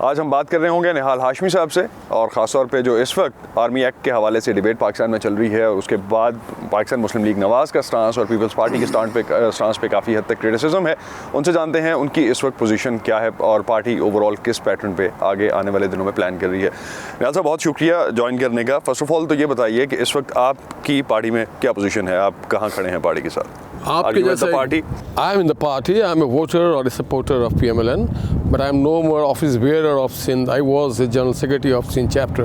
आज हम बात कर रहे होंगे निहाल हाशमी साहब से, और ख़ास तौर पे जो इस वक्त आर्मी एक्ट के हवाले से डिबेट पाकिस्तान में चल रही है, और उसके बाद पाकिस्तान मुस्लिम लीग नवाज़ का स्टांस और पीपल्स पार्टी के स्टांस पे काफ़ी हद तक क्रिटिसिज्म है। उनसे जानते हैं उनकी इस वक्त पोजीशन क्या है और पार्टी ओवरऑल किस पैटर्न पे आगे आने वाले दिनों में प्लान कर रही है। निहाल साहब, बहुत शुक्रिया ज्वाइन करने का। फर्स्ट ऑफ ऑल तो ये बताइए कि इस वक्त आपकी पार्टी में क्या पोजीशन है, आप कहाँ खड़े हैं पार्टी के साथ? आपके जैसे I am in the party, I am a voter और a supporter of PMLN, but I am no more office bearer of Sindh. I was the general secretary of Sindh chapter.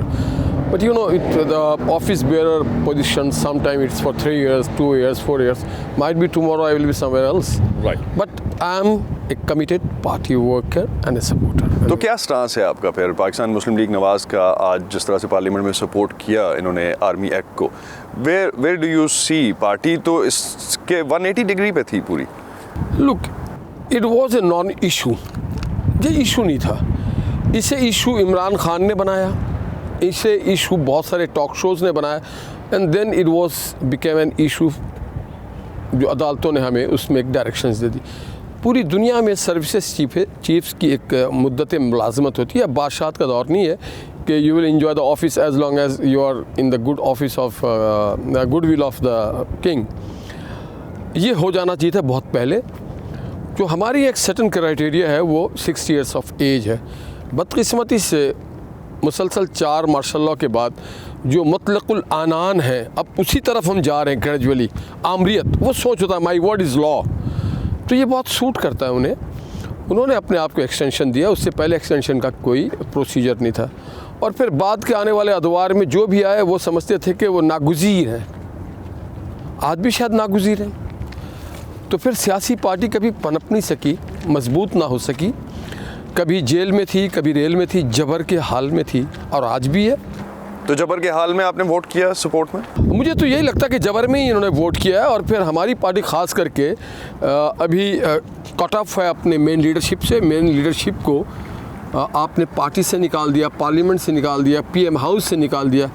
But you know, the office bearer position, sometimes it's for 3 years, 2 years, 4 years. Might be tomorrow I will be somewhere else. Right. But I am a committed party worker and a supporter. तो क्या stance है आपका फिर? पाकिस्तान मुस्लिम league नवाज़ का आज जिस तरह से पार्लियामेंट में सपोर्ट किया इन्होंने आर्मी एक्ट को, where do you see party तो इसके 180 डिग्री पे थी पूरी? Look, it was a non-issue. ये इशू नहीं था। इसे इशू इमरान खान ने बनाया, इसे इशू बहुत सारे टॉक शोज़ ने बनाया, and then it was became an issue जो अदालतों ने हमें उसमें एक डायरेक्शंस दे दी। पूरी दुनिया में सर्विसेज चीफ्स की एक मुद्दत मुलाजमत होती है। बादशाहत का दौर नहीं है कि you will enjoy the office as long as you are in the good office of good will of the king. ये हो जाना चाहिए था बहुत पहले। जो हमारी एक सर्टन क्राइटेरिया है वो 60 इयर्स ऑफ एज है। बदकिस्मती से मुसलसल 4 मार्शल लॉ के बाद जो मुतलकुल आनान है, अब उसी तरफ हम जा रहे हैं ग्रेजुअली। आमरीत, वो सोच होता है माई वर्ड इज़ लॉ, तो ये बहुत सूट करता है उन्हें। उन्होंने अपने आप को एक्सटेंशन दिया, उससे पहले एक्सटेंशन का कोई प्रोसीजर नहीं था। और फिर बाद के आने वाले अदवार में जो भी आए वो समझते थे कि वो नागुज़ीर हैं। आज भी शायद नागुज़ीर हैं। तो फिर सियासी पार्टी कभी पनप नहीं सकी, मजबूत ना हो सकी। कभी जेल में थी, कभी रेल में थी, जबर के हाल में थी, और आज भी है। तो जबर के हाल में आपने वोट किया सपोर्ट में? मुझे तो यही लगता है कि जबर में ही इन्होंने वोट किया है। और फिर हमारी पार्टी ख़ास करके अभी कट ऑफ है अपने मेन लीडरशिप से। मेन लीडरशिप को आपने पार्टी से निकाल दिया, पार्लियामेंट से निकाल दिया, PM हाउस से निकाल दिया,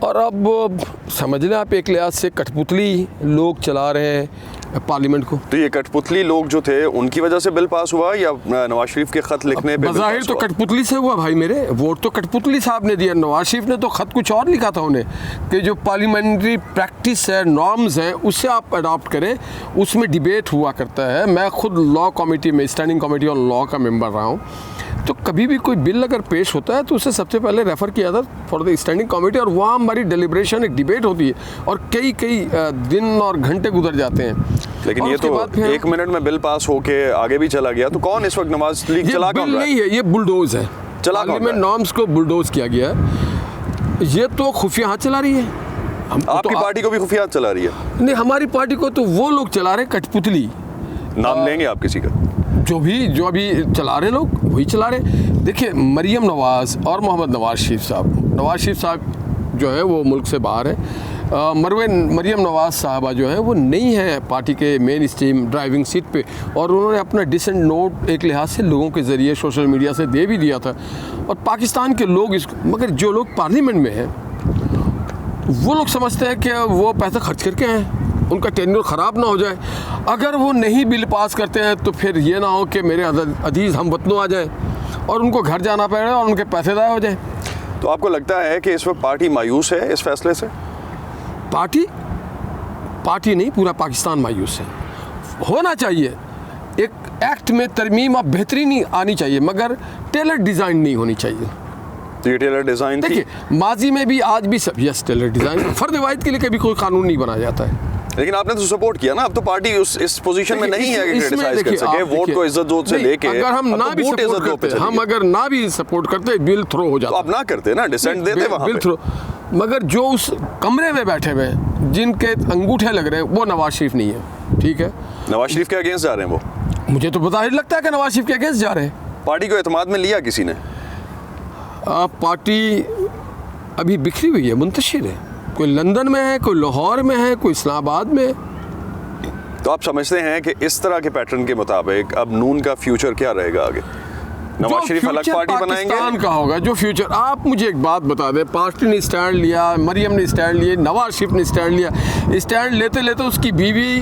और अब समझ लें आप एक लिहाज से कठपुतली लोग चला रहे हैं पार्लियामेंट को। तो ये कठपुतली लोग जो थे उनकी वजह से बिल पास हुआ या नवाज शरीफ के खत लिखने पे? बज़ाहिर तो कठपुतली से हुआ भाई मेरे, वोट तो कठपुतली साहब ने दिया। नवाज शरीफ ने तो खत कुछ और लिखा था उन्हें कि जो पार्लियामेंट्री प्रैक्टिस है, नॉर्म्स हैं, उससे आप अडॉप्ट करें। उसमें डिबेट हुआ करता है। मैं खुद लॉ कमेटी में, स्टैंडिंग कमेटी ऑन लॉ का मेंबर रहा हूँ। तो कभी भी कोई बिल अगर पेश होता है तो उसे सबसे पहले रेफ़र किया था फॉर द स्टैंडिंग कमेटी, और वहाँ हमारी डेलिब्रेशन, एक डिबेट होती है, और कई दिन और घंटे गुजर जाते हैं। लेकिन ये तो 1 मिनट में बिल पास होके आगे भी चला गया। तो कौन इस वक्त नवाज लीग चला कौन रहा है? नहीं है, ये बुलडोज है। पार्लियामेंट नॉर्म्स को बुलडोज किया गया है। ये तो खुफिया हाथ चला रही है। आपकी पार्टी को भी खुफिया हाथ चला रही है? नहीं, हमारी पार्टी को तो वो लोग चला रहे कठपुतली। नाम लेंगे आप किसी का? जो अभी चला रहे लोग वही चला रहे। देखिए, मरियम नवाज़ और मोहम्मद नवाज शरीफ साहब जो है वो मुल्क से बाहर है। मरियम नवाज़ साहबा जो है वो नहीं है पार्टी के मेन स्ट्रीम ड्राइविंग सीट पे, और उन्होंने अपना डिसेंट नोट एक लिहाज से लोगों के ज़रिए सोशल मीडिया से दे भी दिया था। और पाकिस्तान के लोग मगर जो लोग पार्लियामेंट में हैं वो लोग समझते हैं कि वो पैसा खर्च करके हैं, उनका टेन्योर ख़राब ना हो जाए। अगर वो नहीं बिल पास करते हैं तो फिर ये ना हो कि मेरे अजीज़ हम वतनों आ जाए और उनको घर जाना पड़े और उनके पैसे ज़ाया हो जाए। तो आपको लगता है कि इस वक्त पार्टी मायूस है इस फैसले से? पार्टी नहीं, पूरा पाकिस्तान मायूस है। होना चाहिए एक एक्ट में तरमीम और बेहतरीनी आनी चाहिए, मगर टेलर डिज़ाइन नहीं होनी चाहिए। तो ये टेलर डिज़ाइन देखिए, माजी में भी आज भी सब यस टेलर डिज़ाइन। फ़र्द वाहिद के लिए कभी कोई कानून नहीं बनाया जाता है। लेकिन आपने तो सपोर्ट किया ना। अब तो पार्टी इस पोजीशन में नहीं है कि क्रिटिसाइज कर सके। वोट को इज्जत दो से लेके अगर हम ना भी सपोर्ट करते बिल थ्रो हो जाता। तो आप ना करते ना, डिसेंट देते वहाँ बिल थ्रो। मगर जो उस कमरे में बैठे हुए जिनके अंगूठे लग रहे हैं वो नवाज शरीफ नहीं है। ठीक है, नवाज शरीफ के अगेंस्ट जा रहे हैं वो। मुझे तो बज़ाहिर लगता है कि नवाज शरीफ के अगेंस्ट जा रहे हैं। पार्टी को एतमाद में लिया किसी ने? पार्टी अभी बिखरी हुई है, मुंतशिर है। कोई लंदन में है, कोई लाहौर में है, कोई इस्लामाबाद में। तो आप समझते हैं कि इस तरह के पैटर्न के मुताबिक अब नून का फ्यूचर क्या रहेगा आगे? नवाज शरीफ अलग पार्टी बनाएंगे? पाकिस्तान का होगा जो फ्यूचर। आप मुझे एक बात बता दें, पार्टी ने स्टैंड लिया, मरियम ने स्टैंड लिया, नवाज शरीफ ने स्टैंड लिया। स्टैंड लेते लेते उसकी बीवी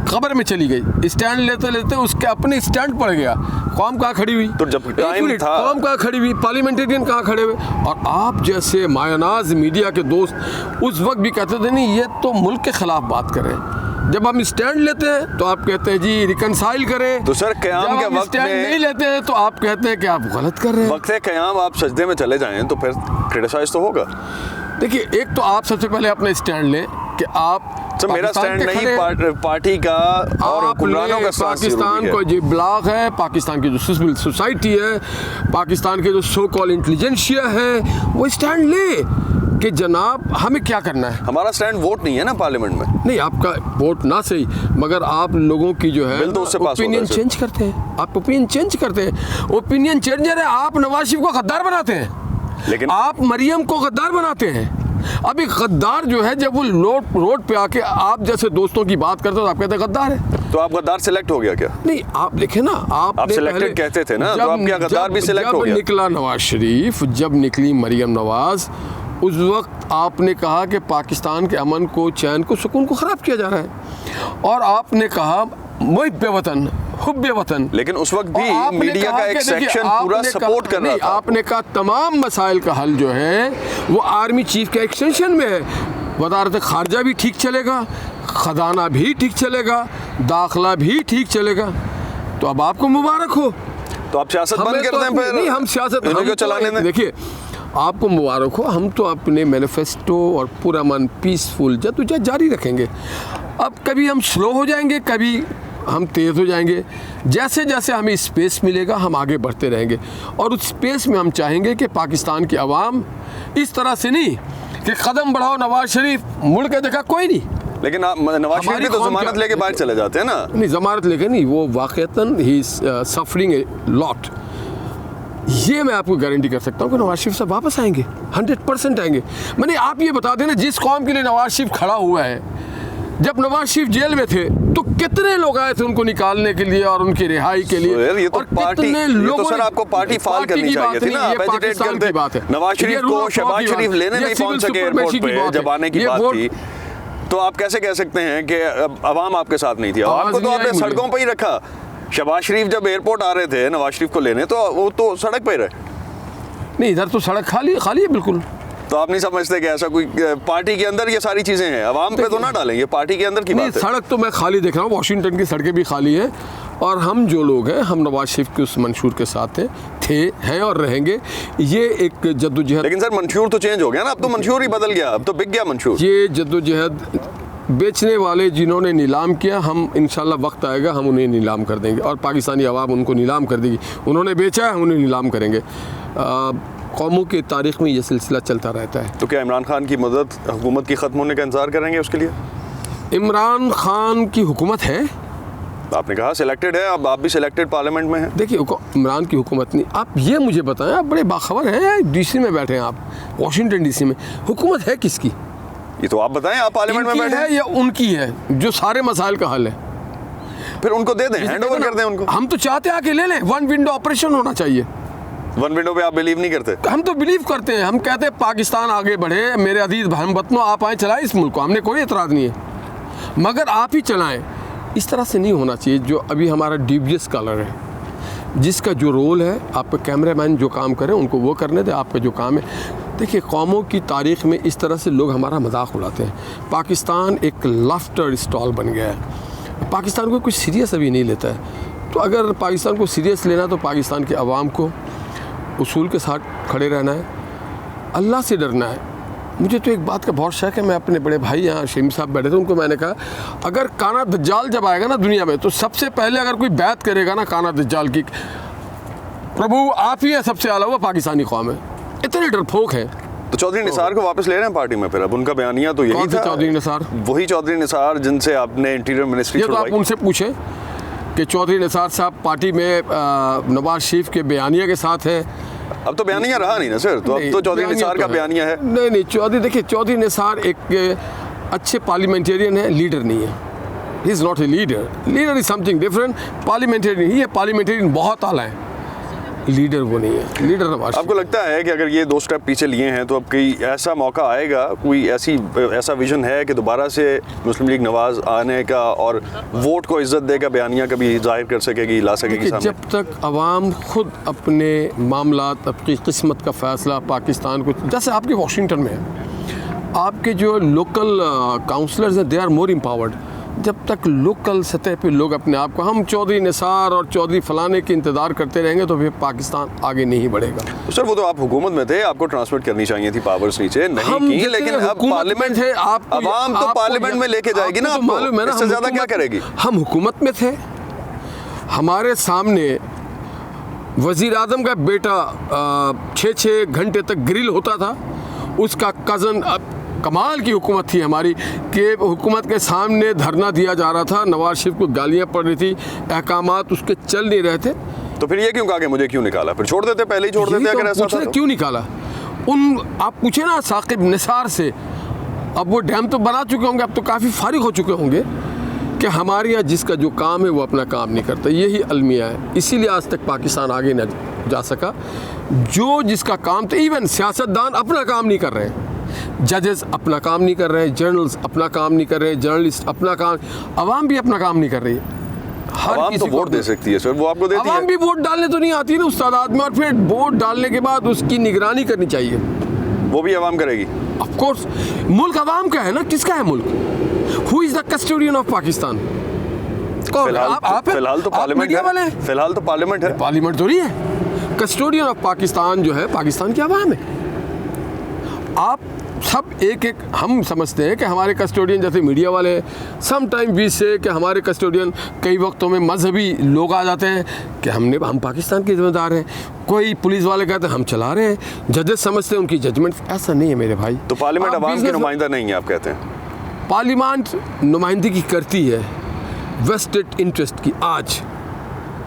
कब्र में चली गई, स्टैंड लेते लेते उसके अपने स्टैंड पड़ गया। कौम कहाँ खड़ी हुई? तो जब टाइम था, कौम कहाँ खड़ी हुई? पार्लियामेंटेरियन कहाँ खड़े हुए? और आप जैसे मायानाज मीडिया के दोस्त उस वक्त भी कहते थे नहीं ये तो मुल्क के खिलाफ बात करें। जब हम स्टैंड लेते हैं तो आप कहते हैं जी रिकनसाइल करें। तो सर क़याम के वक्त स्टैंड में नहीं लेते हैं तो आप कहते हैं कि आप गलत कर रहे हैं। वक्त क़याम आप सजदे में चले जाएं तो फिर क्रिटिसाइज तो होगा। देखिए, एक तो आप सबसे पहले अपना स्टैंड लें कि आप सर मेरा स्टैंड नहीं, पार्टी का और हुक्मरानों का स्टैंड पाकिस्तान को जो ब्लॉक है, पाकिस्तान की जो सिविल सोसाइटी है, पाकिस्तान के जो सो कॉल इंटेलिजेंसिया है, वो स्टैंड ले कि जनाब हमें क्या करना है। हमारा स्टैंड वोट नहीं है ना पार्लियामेंट में। नहीं, आपका वोट ना सही, मगर आप लोगों की जो है बिल तो उससे पास ओपिनियन चेंज करते हैं। आप ओपिनियन चेंज करते हैं, ओपिनियन चेंजर है। आप नवाज शरीफ को गद्दार बनाते हैं, लेकिन आप मरियम को गद्दार बनाते हैं। अब एक गद्दार जो है जब वो रोड पे आके आप जैसे दोस्तों की बात करते हो तो आप कहते हैं गद्दार है। तो आप गद्दार सिलेक्ट हो गया क्या? नहीं, आप देखे ना, आप सिलेक्टेड कहते थे ना, तो आप क्या गद्दार भी सिलेक्ट हो गया? जब निकला नवाज शरीफ, जब निकली मरियम नवाज, उस वक्त आपने कहा कि पाकिस्तान के अमन को, चैन को, सुकून को ख़राब किया जा रहा है, और आपने कहा मुहिब्बे वतन, हुब्बे वतन। लेकिन उस वक्त भी मीडिया का एक सेक्शन पूरा सपोर्ट कर रहा था। आपने कहा तमाम मसाइल का हल जो है वो आर्मी चीफ के एक्सटेंशन में है। वज़ारत ख़ारजा भी ठीक चलेगा, ख़जाना भी ठीक चलेगा, दाखिला भी ठीक चलेगा। तो अब आपको मुबारक हो। तो आप सियासत बंद कर दें फिर? नहीं, हम सियासत हम चलाने दें। देखिए, आपको मुबारक हो, हम तो अपने मैनिफेस्टो और पूरा मन पीसफुल जद्दोजहद जारी रखेंगे। अब कभी हम स्लो हो जाएंगे, कभी हम तेज़ हो जाएंगे। जैसे जैसे हमें स्पेस मिलेगा हम आगे बढ़ते रहेंगे, और उस स्पेस में हम चाहेंगे कि पाकिस्तान की आवाम इस तरह से नहीं कि कदम बढ़ाओ नवाज शरीफ, मुड़ के देखा कोई नहीं। लेकिन आप नवाज शरीफ भी तो जमानत लेके बाहर चले जाते हैं ना। नहीं, जमानत लेके नहीं, वो वाक़तन ही सफरिंग ए लॉट। ये मैं आपको गारंटी कर सकता हूँ कि नवाज शरीफ साहब वापस आएंगे, 100% आएंगे। मैंने आप ये बता देना, जिस कौम के लिए नवाज शरीफ खड़ा हुआ है, जब नवाज शरीफ जेल में थे तो कितने लोग आए थे उनको निकालने के लिए और उनकी रिहाई के लिए। ये तो और पार्टी, कितने लोगों तो सर आपको पार्टी फाल करनी चाहिए थी ना। आप एजिटेट करते बात है। नवाज शरीफ को शहबाज शरीफ लेने नहीं पहुंच सके एयरपोर्ट पे जब आने की बात थी, तो आप कैसे कह सकते हैं कि अवाम आपके साथ नहीं थी? आपको तो आपने सड़कों पर ही रखा। शहबाज शरीफ जब एयरपोर्ट आ रहे थे नवाज शरीफ को लेने, तो वो तो सड़क पे रहे। नहीं, इधर तो सड़क खाली है बिल्कुल। तो आप नहीं समझते कि ऐसा कोई पार्टी के अंदर ये सारी चीज़ें हैं, अवाम पे तो ना डालेंगे, पार्टी के अंदर की बात है। सड़क तो मैं खाली देख रहा हूँ, वाशिंगटन की सड़कें भी खाली हैं, और हम जो लोग हैं हम नवाज शरीफ के उस मंशूर के साथ हैं और रहेंगे। ये एक जद्दोजहद। लेकिन सर मंशूर तो चेंज हो गया ना, अब तो मंशूर ही बदल गया, अब तो बिक गया मंशूर। ये जद्दोजहद बेचने वाले जिन्होंने नीलाम किया, हम इंशाल्लाह वक्त आएगा हम उन्हें नीलाम कर देंगे, और पाकिस्तानी आवाम उनको नीलाम कर देगी। उन्होंने बेचा है, हम उन्हें नीलाम करेंगे। कौमों की तारीख़ में ये सिलसिला चलता रहता है। तो क्या इमरान खान की मदद हुकूमत की ख़त्म होने का इंतज़ार करेंगे उसके लिए? इमरान खान की हुकूमत है, आपने कहा सिलेक्टेड है, अब आप भी सिलेक्टेड पार्लियामेंट में हैं। देखिए, इमरान की हुकूमत नहीं। आप ये मुझे बताएं, आप बड़े बाखबर हैं, डीसी में बैठे हैं आप, वाशिंगटन डीसी में, हुकूमत है किसकी? ये तो आप बताएं, आप पार्लियामेंट में बैठे हैं या उनकी है जो सारे मसाइल का हल है? फिर उनको दे दें, हैंड ओवर कर दें उनको। हम तो चाहते हैं आके ले लें, वन विंडो ऑपरेशन होना चाहिए। वन विंडो पे आप बिलीव नहीं करते? हम तो बिलीव करते हैं, हम कहते हैं पाकिस्तान आगे बढ़े, मेरे अजीज हमवतनों आप आए चलाएं इस मुल्क को, हमने कोई एतराज़ नहीं है, मगर आप ही चलाएं। इस तरह से नहीं होना चाहिए। जो अभी हमारा डीबीएस कॉलर है, जिसका जो रोल है, आपका कैमरामैन जो काम करें उनको वो करने दें, आपका जो काम है। देखिए, कौमों की तारीख़ में इस तरह से लोग हमारा मजाक उड़ाते हैं। पाकिस्तान एक लाफ्टर स्टॉल बन गया है, पाकिस्तान को कुछ सीरियस अभी नहीं लेता है। तो अगर पाकिस्तान को सीरियस लेना तो पाकिस्तान के अवाम को उसूल के साथ खड़े रहना है, अल्लाह से डरना है। मुझे तो एक बात का बहुत शक है, मैं अपने बड़े भाई यहाँ शहीम साहब बैठे थे, उनको मैंने कहा अगर काना दज्जाल जब आएगा ना दुनिया में, तो सबसे पहले अगर कोई बैत करेगा ना काना दज्जाल की, प्रभु आप ही है सबसे आला, वो पाकिस्तानी कौम है। इतने डरपोक हैं। तो चौधरी निसार को वापस ले रहे हैं पार्टी में फिर? अब उनका बयानिया तो यही था। चौधरी निसार, वही चौधरी निसार जिनसे आपने इंटीरियर मिनिस्ट्री ये तो आप उनसे पूछें कि चौधरी निसार साहब पार्टी में नवाज शरीफ के बयानिया के साथ है। अब तो बयानिया रहा नहीं ना सर, तो अब तो चौधरी निसार का बयानिया है। नहीं, चौधरी, देखिए, चौधरी निसार एक अच्छे पार्लियामेंटेरियन है, लीडर नहीं है। He is not a leader, leader is something different. Parliamentarian ही है, पार्लियामेंटेरियन बहुत आला है। लीडर वो नहीं है, लीडर नवाज शरीफ। आपको लगता है कि अगर ये 2 स्टेप पीछे लिए हैं तो अब कहीं ऐसा मौका आएगा, कोई ऐसा विजन है कि दोबारा से मुस्लिम लीग नवाज आने का और वोट को इज्जत देगा, बयानिया कभी जाहिर कर सकेगी, ला सकेगी कि सामने? जब तक अवाम खुद अपने मामलात, अपनी किस्मत का फ़ैसला पाकिस्तान को, जैसे आपके वाशिंगटन में है, आपके जो लोकल काउंसलर्स हैं दे आर मोर एम्पावर्ड। जब तक लोकल सतह पे लोग अपने आप को, हम चौधरी निसार और चौधरी फलाने के इंतज़ार करते रहेंगे तो फिर पाकिस्तान आगे नहीं बढ़ेगा। सर वो तो आप हुकूमत में थे, आपको ट्रांसमिट करनी चाहिए थी पावर्स नीचे, नहीं हम की, जितने लेकिन अब हुकूमत में पार्लियामेंट थे, अवाम तो पार्लियामेंट में लेके जाएगी ना, आपको तो मालूम है ना, इससे हम ज़्यादा क्या हुकूमत- करेगी? हम हुकूमत में थे, हमारे सामने वज़ीर आज़म का बेटा 6-6 घंटे तक ग्रिल होता था, उसका कज़न, कमाल की हुकूमत थी हमारी कि हुकूमत के सामने धरना दिया जा रहा था, नवाज शरीफ को गालियाँ पड़ रही थी, अहकामात उसके चल नहीं रहे थे। तो फिर ये क्यों कहा कि मुझे क्यों निकाला? फिर छोड़ देते, पहले ही छोड़ यही देते तो अगर ऐसा पूछ था रहे, तो। क्यों निकाला? आप पूछे ना साकिब निसार से, अब वो डैम तो बना चुके होंगे, अब तो काफ़ी फारिग हो चुके होंगे कि हमारे यहाँ जिसका जो काम है वो अपना काम नहीं करता। यही अलमिया है, इसीलिए आज तक पाकिस्तान आगे न जा सका। जो जिसका काम, तो इवन सियासतदान अपना काम नहीं कर रहे हैं, जजेस अपना काम नहीं कर रहे हैं, जर्नल्स अपना काम नहीं कर रहे हैं, जर्नलिस्ट अपना काम, अवाम भी अपना काम नहीं कर रही है। हर आवाम तो किसी को वोट दे सकती है सर, वो आपको देती अवाम है। भी वोट डालने तो नहीं आती है ना उस तादाद में, और फिर वोट डालने के बाद उसकी निगरानी करनी चाहिए। वो भी आवाम करेगी। ऑफ कोर्स, मुल्क अवाम का है ना, किसका है मुल्क? Who is the custodian of Pakistan? फिलहाल तो पार्लियामेंट मीडिया वाले है, हैं। फिलहाल तो पार्लियामेंट है। पार्लियामेंट तो नहीं है, कस्टोडियन ऑफ पाकिस्तान जो है पाकिस्तान की अवाम है। आप सब एक एक, हम समझते हैं कि हमारे कस्टोडियन जैसे मीडिया वाले हैं, सम टाइम भी से कि हमारे कस्टोडियन कई वक्तों में मजहबी लोग आ जाते हैं कि हम पाकिस्तान के जिम्मेदार हैं, कोई पुलिस वाले कहते हैं हम चला रहे हैं, जजेस समझते हैं उनकी जजमेंट। ऐसा नहीं है मेरे भाई। तो पार्लियामेंट आप आवाम की business- नुमाइंदा नहीं है आप कहते हैं? पार्लियामेंट नुमाइंदगी करती है वेस्टेड इंटरेस्ट की। आज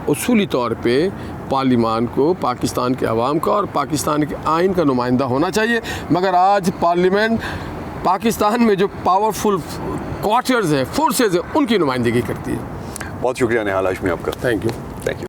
उसूली तौर पे पार्लियामान को पाकिस्तान के अवाम का और पाकिस्तान के आइन का नुमाइंदा होना चाहिए, मगर आज पार्लियामेंट पाकिस्तान में जो पावरफुल क्वार्टर्स है, फोर्सेज है, उनकी नुमाइंदगी करती है। बहुत शुक्रिया निहाल हाशमी आपका। Thank you. Thank you.